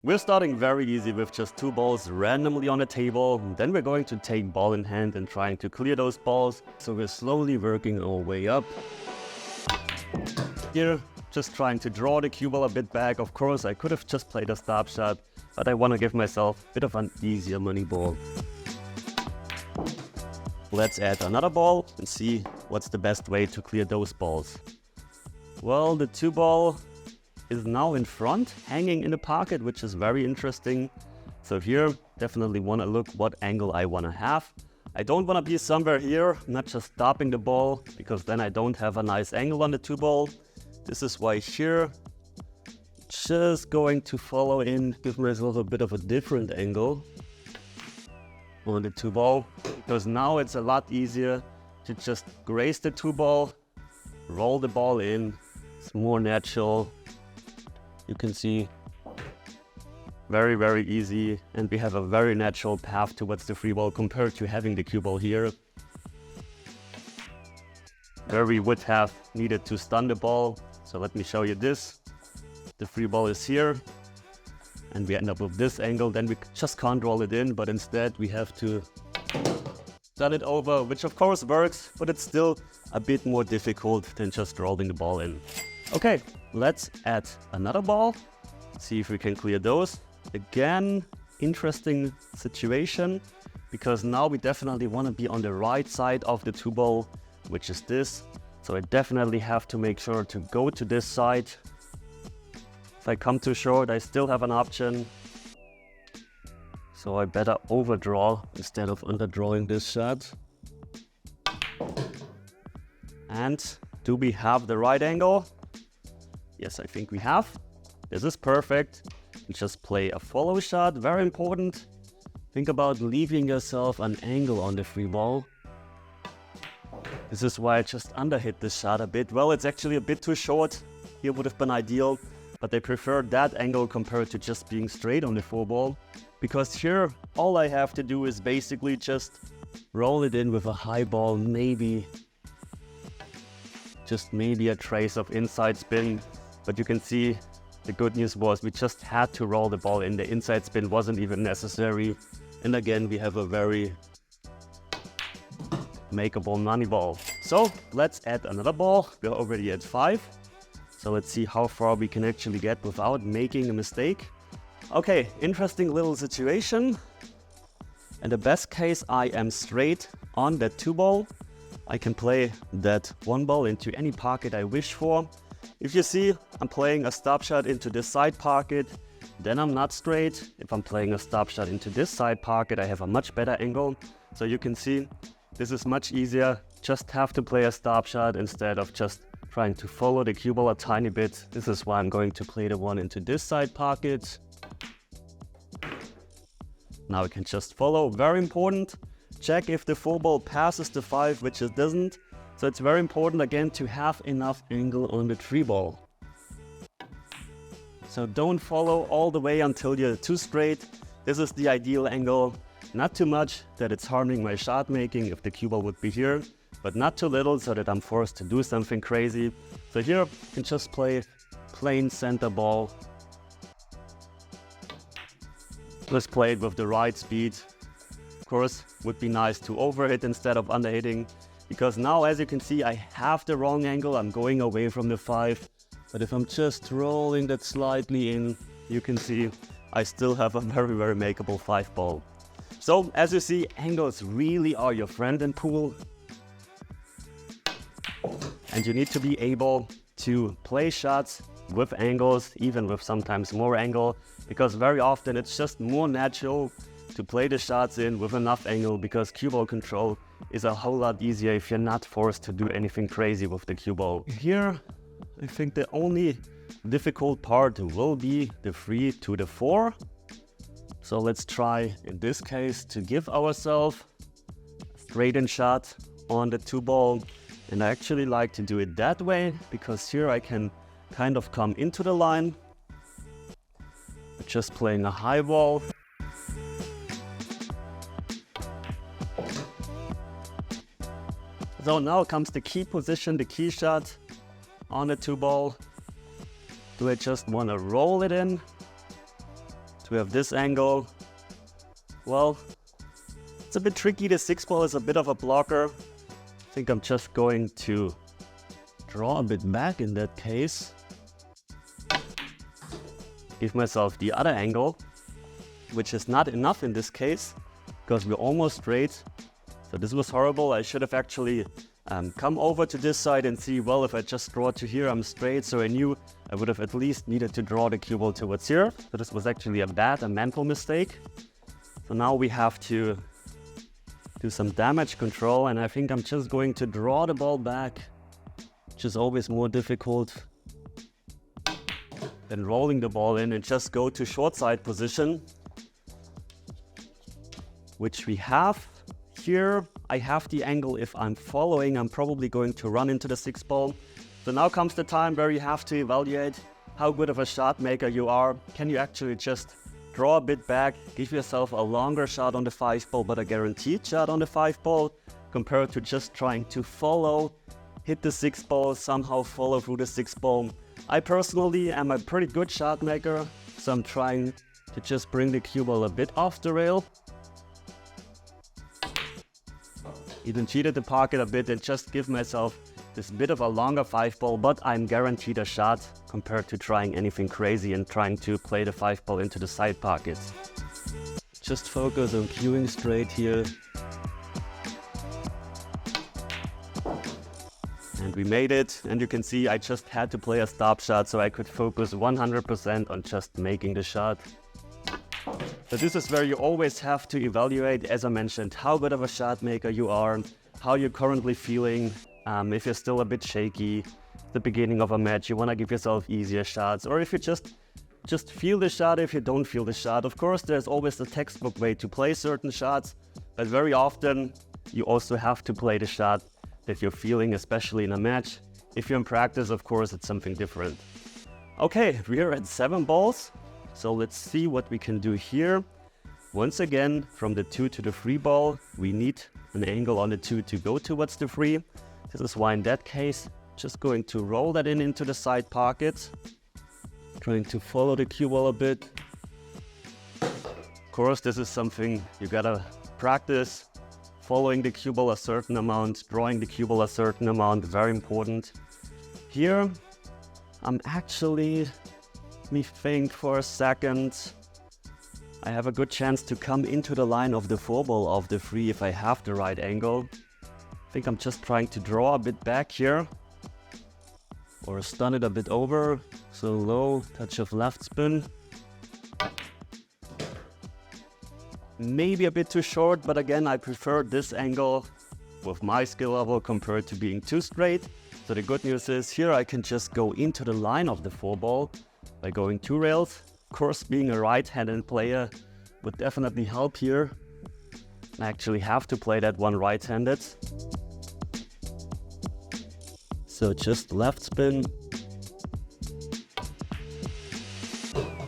We're starting very easy with just 2 balls randomly on the table. Then we're going to take ball in hand and trying to clear those balls. So we're slowly working our way up. Here, just trying to draw the cue ball a bit back. Of course, I could have just played a stop shot, but I want to give myself a bit of an easier money ball. Let's add another ball and see what's the best way to clear those balls. Well, the 2 ball is now in front, hanging in the pocket, which is very interesting. So here, definitely want to look what angle I want to have. I don't want to be somewhere here, not just stopping the ball, because then I don't have a nice angle on the 2 ball. This is why here, just going to follow in, give myself a bit of a different angle on the 2 ball, because now it's a lot easier to just graze the 2 ball, roll the ball in. It's more natural. You can see very, very easy, and we have a very natural path towards the free ball compared to having the cue ball here, where we would have needed to stun the ball. So let me show you this. The free ball is here, and we end up with this angle. Then we just can't roll it in, but instead we have to stun it over, which of course works, but it's still a bit more difficult than just rolling the ball in. Okay, let's add another ball, see if we can clear those. Again, interesting situation, because now we definitely want to be on the right side of the 2 ball, which is this. So I definitely have to make sure to go to this side. If I come too short, I still have an option. So I better overdraw instead of underdrawing this shot. And do we have the right angle? Yes, I think we have. This is perfect. And just play a follow shot, very important. Think about leaving yourself an angle on the free ball. This is why I just underhit this shot a bit. Well, it's actually a bit too short. Here would have been ideal, but I prefer that angle compared to just being straight on the 4 ball. Because here, all I have to do is basically just roll it in with a high ball, maybe a trace of inside spin. But you can see the good news was we just had to roll the ball in. The inside spin wasn't even necessary. And again, we have a very makeable money ball. So let's add another ball. We're already at 5. So let's see how far we can actually get without making a mistake. Okay, interesting little situation. In the best case, I am straight on that 2 ball. I can play that 1 ball into any pocket I wish for. If you see, I'm playing a stop shot into this side pocket, then I'm not straight. If I'm playing a stop shot into this side pocket, I have a much better angle. So you can see, this is much easier. Just have to play a stop shot instead of just trying to follow the cue ball a tiny bit. This is why I'm going to play the one into this side pocket. Now we can just follow. Very important. Check if the 4 ball passes the 5, which it doesn't. So it's very important again to have enough angle on the 3 ball. So don't follow all the way until you're too straight. This is the ideal angle. Not too much that it's harming my shot making if the cue ball would be here, but not too little so that I'm forced to do something crazy. So here I can just play plain center ball. Let's play it with the right speed. Of course, would be nice to overhit instead of underhitting, because now, as you can see, I have the wrong angle. I'm going away from the 5. But if I'm just rolling that slightly in, you can see I still have a very, very makeable 5 ball. So, as you see, angles really are your friend in pool. And you need to be able to play shots with angles, even with sometimes more angle, because very often it's just more natural to play the shots in with enough angle, because cue ball control is a whole lot easier if you're not forced to do anything crazy with the cue ball. Here, I think the only difficult part will be the 3 to the 4. So let's try, in this case, to give ourselves a straight-in shot on the 2 ball. And I actually like to do it that way, because here I can kind of come into the line. Just playing a high ball. So now comes the key position, the key shot on the 2 ball. Do I just want to roll it in? we have this angle. Well, it's a bit tricky. The 6 ball is a bit of a blocker. I think I'm just going to draw a bit back in that case. Give myself the other angle, which is not enough in this case, because we're almost straight. So this was horrible. I should have actually come over to this side and see, well, if I just draw to here, I'm straight. So I knew I would have at least needed to draw the cue ball towards here. So this was actually a mental mistake. So now we have to do some damage control, and I think I'm just going to draw the ball back, which is always more difficult than rolling the ball in, and just go to short side position, which we have here. I have the angle. If I'm following, I'm probably going to run into the 6 ball. So now comes the time where you have to evaluate how good of a shot maker you are. Can you actually just draw a bit back, give yourself a longer shot on the 5 ball, but a guaranteed shot on the 5 ball, compared to just trying to follow, hit the 6 ball, somehow follow through the 6 ball. I personally am a pretty good shot maker, so I'm trying to just bring the cue ball a bit off the rail. Even cheated the pocket a bit and just give myself this bit of a longer 5 ball, but I'm guaranteed a shot compared to trying anything crazy and trying to play the 5 ball into the side pockets. Just focus on cueing straight here. And we made it, and you can see I just had to play a stop shot so I could focus 100% on just making the shot. So this is where you always have to evaluate, as I mentioned, how good of a shot maker you are, how you're currently feeling. If you're still a bit shaky, the beginning of a match, you want to give yourself easier shots, or if you just feel the shot, if you don't feel the shot. Of course, there's always the textbook way to play certain shots, but very often you also have to play the shot that you're feeling, especially in a match. If you're in practice, of course, it's something different. Okay, we're at 7 balls, so let's see what we can do here. Once again, from the 2 to the 3 ball, we need an angle on the 2 to go towards the 3. This is why in that case, just going to roll that into the side pocket, trying to follow the cue ball a bit. Of course, this is something you gotta practice. Following the cue ball a certain amount, drawing the cue ball a certain amount, very important. Here, I'm actually, let me think for a second. I have a good chance to come into the line of the 4 ball of the 3 if I have the right angle. I think I'm just trying to draw a bit back here, or stun it a bit over, so low, touch of left spin. Maybe a bit too short, but again, I prefer this angle with my skill level compared to being too straight. So the good news is here I can just go into the line of the 4 ball by going 2 rails. Of course, being a right-handed player would definitely help here. I actually have to play that one right-handed. So just left spin.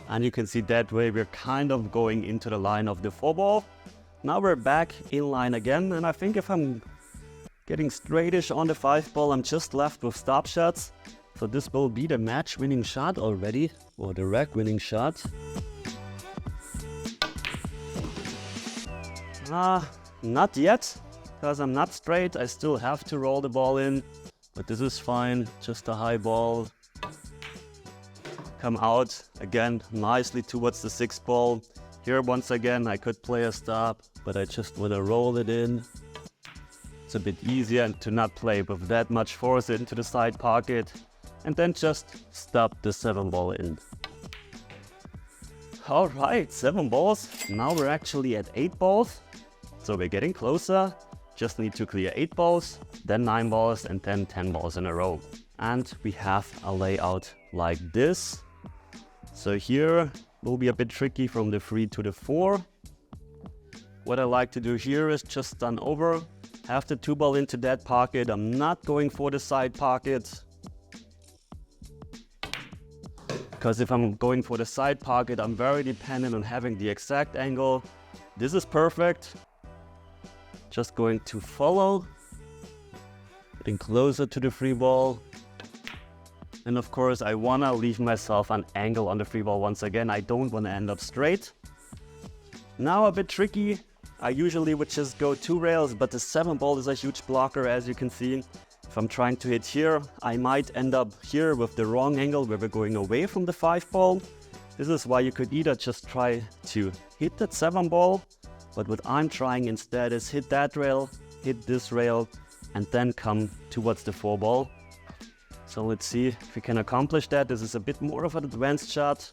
And you can see that way we're kind of going into the line of the 4 ball. Now we're back in line again, and I think if I'm getting straightish on the 5 ball, I'm just left with stop shots. So this will be the match winning shot already, or the rack winning shot. Not yet, because I'm not straight. I still have to roll the ball in, but this is fine, just a high ball. Come out again nicely towards the 6 ball. Here once again I could play a stop, but I just want to roll it in. It's a bit easier to not play with that much force into the side pocket, and then just stop the 7 ball in. Alright, 7 balls. Now we're actually at 8 balls. So we're getting closer. Just need to clear 8 balls, then 9 balls, and then 10 balls in a row. And we have a layout like this. So here will be a bit tricky from the 3 to the 4. What I like to do here is just stun over, have the 2 ball into that pocket. I'm not going for the side pocket, because if I'm going for the side pocket, I'm very dependent on having the exact angle. This is perfect. Just going to follow, getting closer to the 3 ball. And of course, I want to leave myself an angle on the free ball once again. I don't want to end up straight. Now a bit tricky. I usually would just go 2 rails, but the 7 ball is a huge blocker, as you can see. If I'm trying to hit here, I might end up here with the wrong angle where we're going away from the 5 ball. This is why you could either just try to hit that 7 ball, but what I'm trying instead is hit that rail, hit this rail, and then come towards the 4 ball. So let's see if we can accomplish that. This is a bit more of an advanced shot.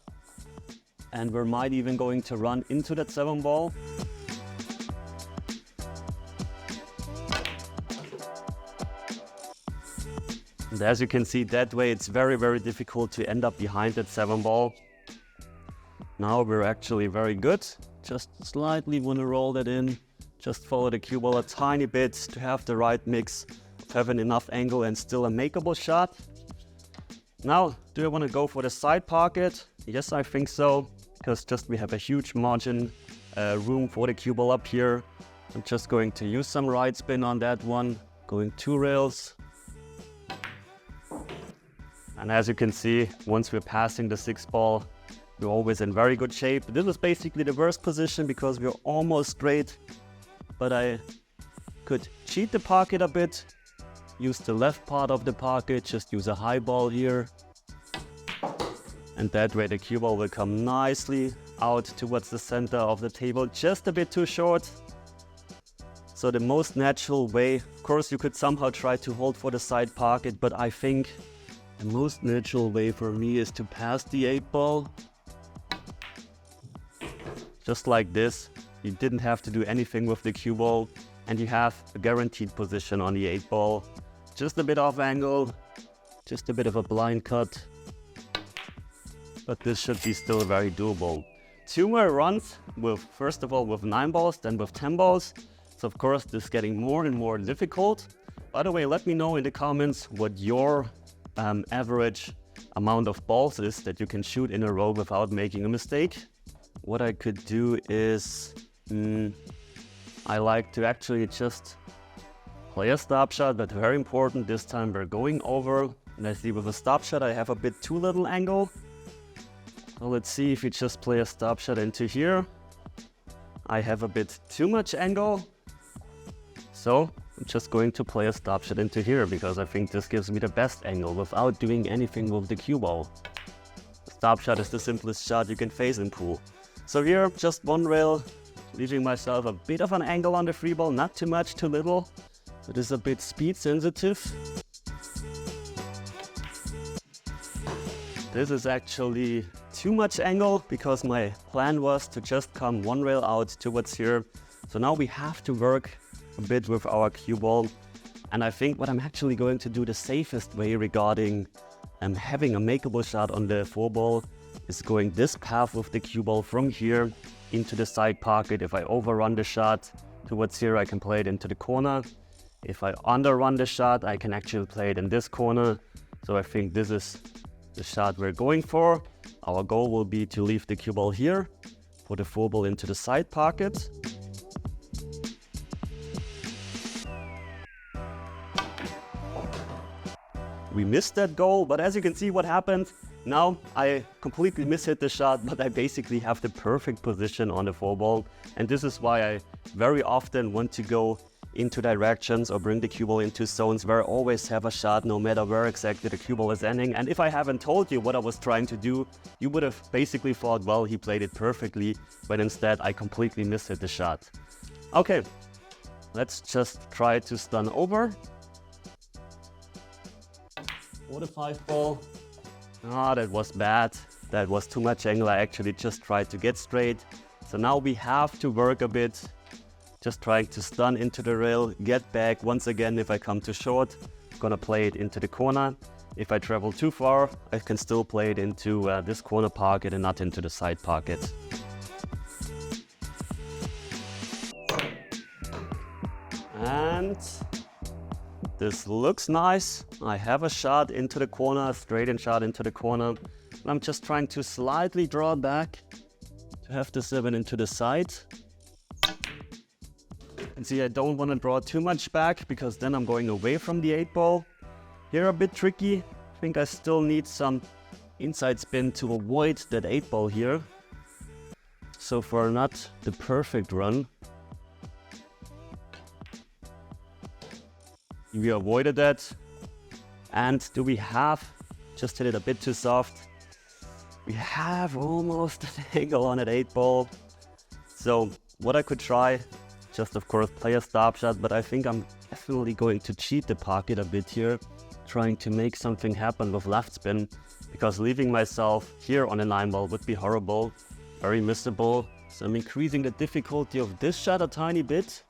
And we might even going to run into that 7 ball. And as you can see, that way it's very, very difficult to end up behind that 7 ball. Now we're actually very good. Just slightly want to roll that in. Just follow the cue ball a tiny bit to have the right mix of having enough angle and still a makeable shot. Now, do I want to go for the side pocket? Yes, I think so, because just we have a huge margin room for the cue ball up here. I'm just going to use some right spin on that one, going 2 rails. And as you can see, once we're passing the 6 ball, we're always in very good shape. This is basically the worst position because we're almost straight, but I could cheat the pocket a bit. Use the left part of the pocket, just use a high ball here. And that way the cue ball will come nicely out towards the center of the table, just a bit too short. So the most natural way, of course you could somehow try to hold for the side pocket, but I think the most natural way for me is to pass the 8 ball. Just like this. You didn't have to do anything with the cue ball, and you have a guaranteed position on the 8 ball. Just a bit off angle, just a bit of a blind cut, but this should be still very doable. 2 more runs with, first of all, with 9 balls, then with 10 balls. So of course this is getting more and more difficult. By the way, let me know in the comments what your average amount of balls is that you can shoot in a row without making a mistake. What I could do is, I like to actually just play a stop shot, but very important, this time we're going over. And I see with a stop shot I have a bit too little angle. So let's see if we just play a stop shot into here. I have a bit too much angle. So I'm just going to play a stop shot into here because I think this gives me the best angle without doing anything with the cue ball. Stop shot is the simplest shot you can face in pool. So here, just 1 rail, leaving myself a bit of an angle on the free ball, not too much, too little. So this is a bit speed sensitive. This is actually too much angle because my plan was to just come 1 rail out towards here. So now we have to work a bit with our cue ball. And I think what I'm actually going to do the safest way regarding having a makeable shot on the 4 ball is going this path with the cue ball from here into the side pocket. If I overrun the shot towards here, I can play it into the corner. If I underrun the shot, I can actually play it in this corner. So I think this is the shot we're going for. Our goal will be to leave the cue ball here, put the 4 ball into the side pocket. We missed that goal, but as you can see what happened, now I completely mishit the shot, but I basically have the perfect position on the 4 ball. And this is why I very often want to go into directions or bring the cue ball into zones where I always have a shot no matter where exactly the cue ball is ending. And if I haven't told you what I was trying to do, you would have basically thought, well, he played it perfectly, but instead I completely mishit the shot. Okay, let's just try to stun over. For the 5 ball. Ah, that was bad. That was too much angle. I actually just tried to get straight. So now we have to work a bit. Just trying to stun into the rail, get back. Once again, if I come too short, I'm gonna play it into the corner. If I travel too far, I can still play it into this corner pocket and not into the side pocket. And this looks nice. I have a shot into the corner, a straight-in shot into the corner. And I'm just trying to slightly draw back to have the 7 into the side. And see, I don't want to draw too much back because then I'm going away from the 8 ball. Here a bit tricky. think I still need some inside spin to avoid that 8-ball here. So for not the perfect run, we avoided that. And do we have, just hit it a bit too soft, we have almost an angle on that 8-ball. So what I could try, just of course play a stop shot, but I think I'm definitely going to cheat the pocket a bit here, trying to make something happen with left spin, because leaving myself here on a 9-ball would be horrible, very missable. So I'm increasing the difficulty of this shot a tiny bit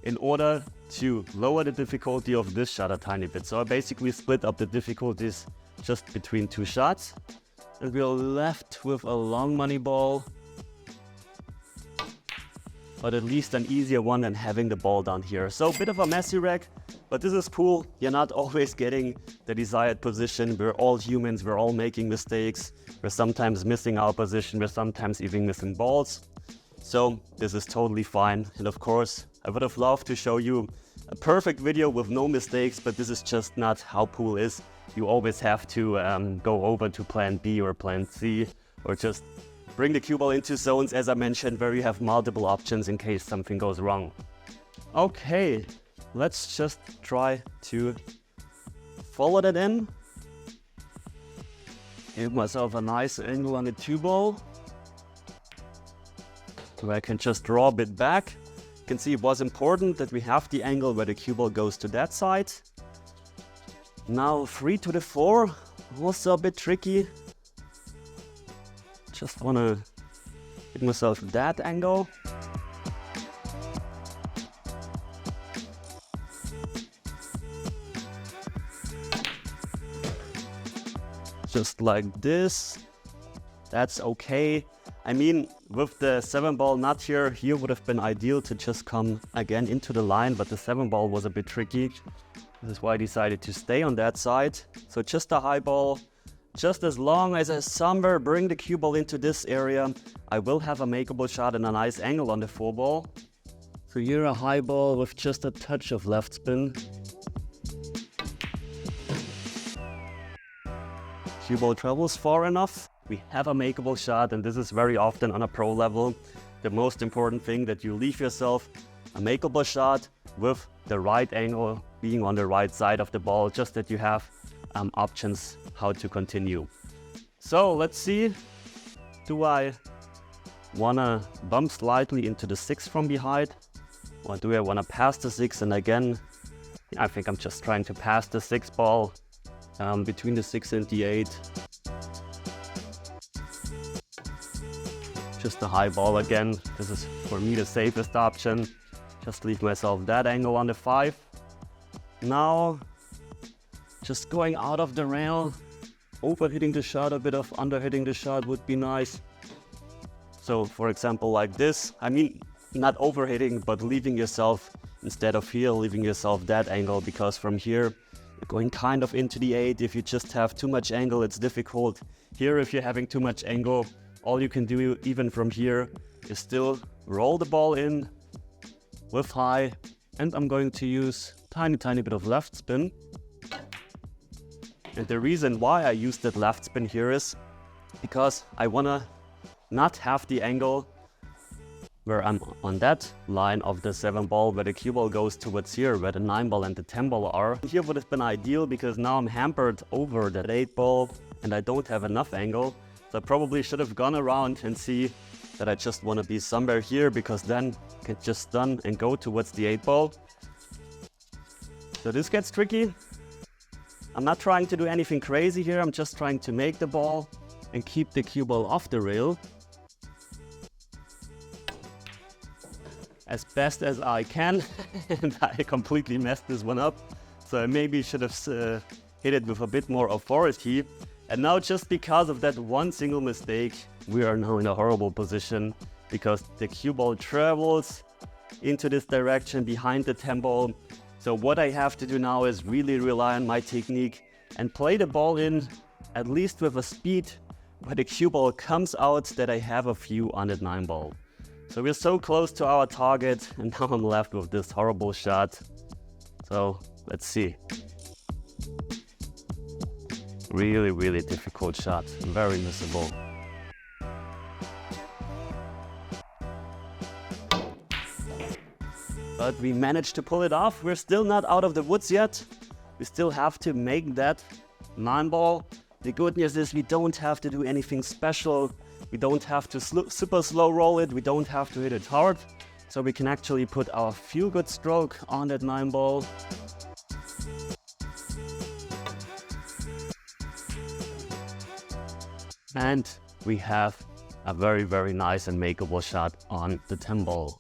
in order to lower the difficulty of this shot a tiny bit. So I basically split up the difficulties just between two shots, and we're left with a long money ball, but at least an easier one than having the ball down here. So a bit of a messy rack, but this is cool. You're not always getting the desired position. We're all humans, we're all making mistakes. We're sometimes missing our position, we're sometimes even missing balls. So this is totally fine. And of course, I would have loved to show you a perfect video with no mistakes, but this is just not how pool is. You always have to go over to plan B or plan C, or just bring the cue ball into zones, as I mentioned, where you have multiple options in case something goes wrong. Okay, let's just try to follow that in. Give myself a nice angle on the 2-ball, where I can just draw a bit back. You can see it was important that we have the angle where the cue ball goes to that side. Now 3 to the 4, also a bit tricky. Just wanna give myself that angle. Just like this. That's okay. I mean, with the 7-ball not here would have been ideal to just come again into the line, but the 7-ball was a bit tricky. This is why I decided to stay on that side. So just a high ball. Just as long as I somewhere bring the cue ball into this area, I will have a makeable shot and a nice angle on the 4-ball. So here a high ball with just a touch of left spin. Cue ball travels far enough. We have a makeable shot, and this is very often on a pro level the most important thing, that you leave yourself a makeable shot with the right angle being on the right side of the ball, just that you have options how to continue. So let's see, do I wanna bump slightly into the 6 from behind, or do I wanna pass the 6? And again, I think I'm just trying to pass the 6-ball between the 6 and the 8. Just a high ball again. This is for me the safest option. Just leave myself that angle on the 5. Now, just going out of the rail, overhitting the shot, a bit of underhitting the shot would be nice. So for example like this, I mean not overhitting, but leaving yourself, instead of here, leaving yourself that angle, because from here you're going kind of into the 8. If you just have too much angle, it's difficult. Here, if you're having too much angle, all you can do even from here is still roll the ball in with high, and I'm going to use tiny bit of left spin. And the reason why I use that left spin here is because I wanna not have the angle where I'm on that line of the 7-ball, where the cue ball goes towards here, where the 9-ball and the 10-ball are. Here would have been ideal, because now I'm hampered over that 8-ball and I don't have enough angle. So I probably should have gone around and see that I just want to be somewhere here, because then I can just stun and go towards the 8-ball. So this gets tricky. I'm not trying to do anything crazy here, I'm just trying to make the ball and keep the cue ball off the rail as best as I can. And I completely messed this one up, so I maybe should have hit it with a bit more authority. And now, just because of that one single mistake, we are now in a horrible position, because the cue ball travels into this direction behind the 10-ball. So what I have to do now is really rely on my technique and play the ball in, at least with a speed where the cue ball comes out, that I have a view on that 9-ball. So we're so close to our target, and now I'm left with this horrible shot. So let's see. Really, really difficult shot. Very missable. But we managed to pull it off. We're still not out of the woods yet. We still have to make that 9-ball. The good news is we don't have to do anything special. We don't have to super slow roll it. We don't have to hit it hard. So we can actually put our feel-good stroke on that 9-ball. And we have a very, very nice and makeable shot on the 10-ball.